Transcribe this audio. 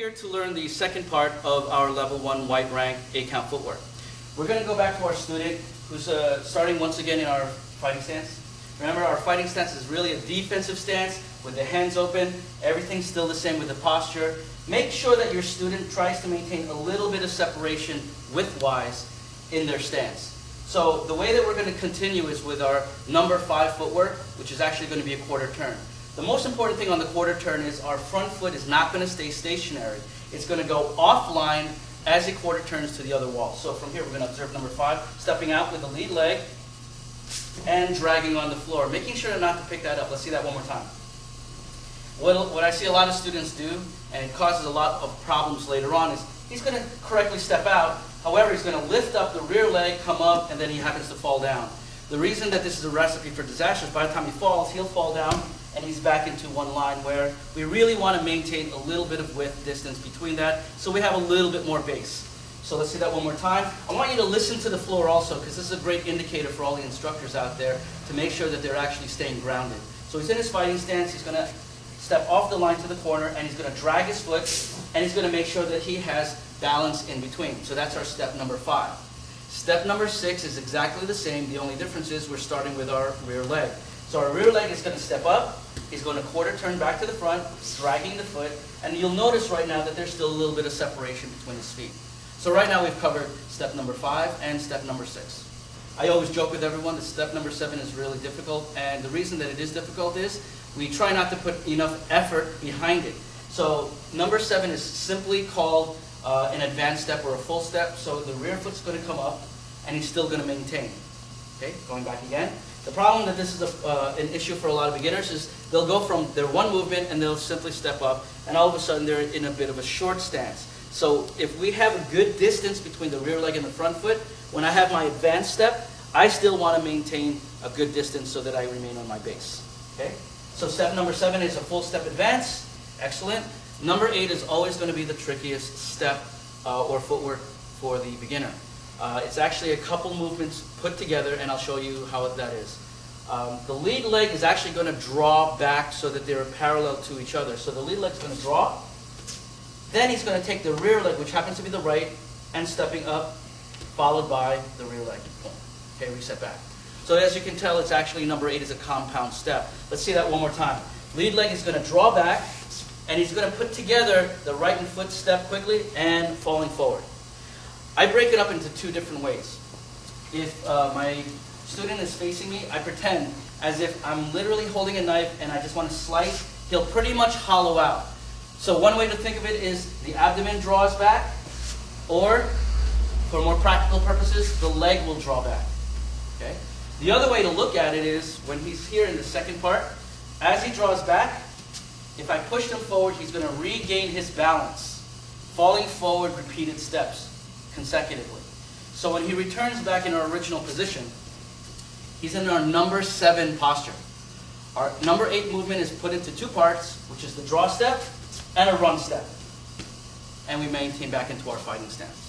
here to learn the second part of our level 1 white rank 8-count footwork. We're going to go back to our student who's starting once again in our fighting stance. Remember, our fighting stance is really a defensive stance with the hands open. Everything's still the same with the posture. Make sure that your student tries to maintain a little bit of separation width-wise in their stance. So the way that we're going to continue is with our number 5 footwork, which is actually going to be a quarter turn. The most important thing on the quarter turn is our front foot is not going to stay stationary. It's going to go offline as it quarter turns to the other wall. So from here we're going to observe number 5, stepping out with the lead leg and dragging on the floor, making sure not to pick that up. Let's see that one more time. What I see a lot of students do, and it causes a lot of problems later on, is he's going to correctly step out. However, he's going to lift up the rear leg, come up, and then he happens to fall down. The reason that this is a recipe for disaster is by the time he falls, he'll fall down and he's back into one line, where we really want to maintain a little bit of width distance between that so we have a little bit more base. So let's see that one more time. I want you to listen to the floor also, because this is a great indicator for all the instructors out there to make sure that they're actually staying grounded. So he's in his fighting stance, he's going to step off the line to the corner, and he's going to drag his foot, and he's going to make sure that he has balance in between. So that's our step number 5. Step number 6 is exactly the same. The only difference is we're starting with our rear leg. So our rear leg is going to step up, he's going to quarter turn back to the front, dragging the foot, and you'll notice right now that there's still a little bit of separation between his feet. So right now we've covered step number 5 and step number 6. I always joke with everyone that step number 7 is really difficult, and the reason that it is difficult is we try not to put enough effort behind it. So number 7 is simply called an advanced step or a full step. So the rear foot's going to come up and he's still going to maintain. Okay, going back again. The problem that this is an issue for a lot of beginners is they'll go from their one movement and they'll simply step up, and all of a sudden they're in a bit of a short stance. So if we have a good distance between the rear leg and the front foot, when I have my advanced step, I still want to maintain a good distance so that I remain on my base. Okay? So step number 7 is a full step advance. Excellent. Number 8 is always going to be the trickiest step or footwork for the beginner. It's actually a couple movements put together, and I'll show you how that is. The lead leg is actually going to draw back so that they're parallel to each other. So the lead leg is going to draw. Then he's going to take the rear leg, which happens to be the right, and stepping up, followed by the rear leg. Okay, reset back. So as you can tell, it's actually number 8 is a compound step. Let's see that one more time. Lead leg is going to draw back, and he's going to put together the right foot step quickly and falling forward. I break it up into 2 different ways. If my student is facing me, I pretend as if I'm literally holding a knife and I just want to slice. He'll pretty much hollow out. So one way to think of it is the abdomen draws back, or for more practical purposes, the leg will draw back. Okay? The other way to look at it is when he's here in the second part, as he draws back, if I push him forward, he's going to regain his balance, falling forward repeated steps consecutively. So when he returns back in our original position, he's in our number 7 posture. Our number 8 movement is put into 2 parts, which is the draw step and a run step. And we maintain back into our fighting stance.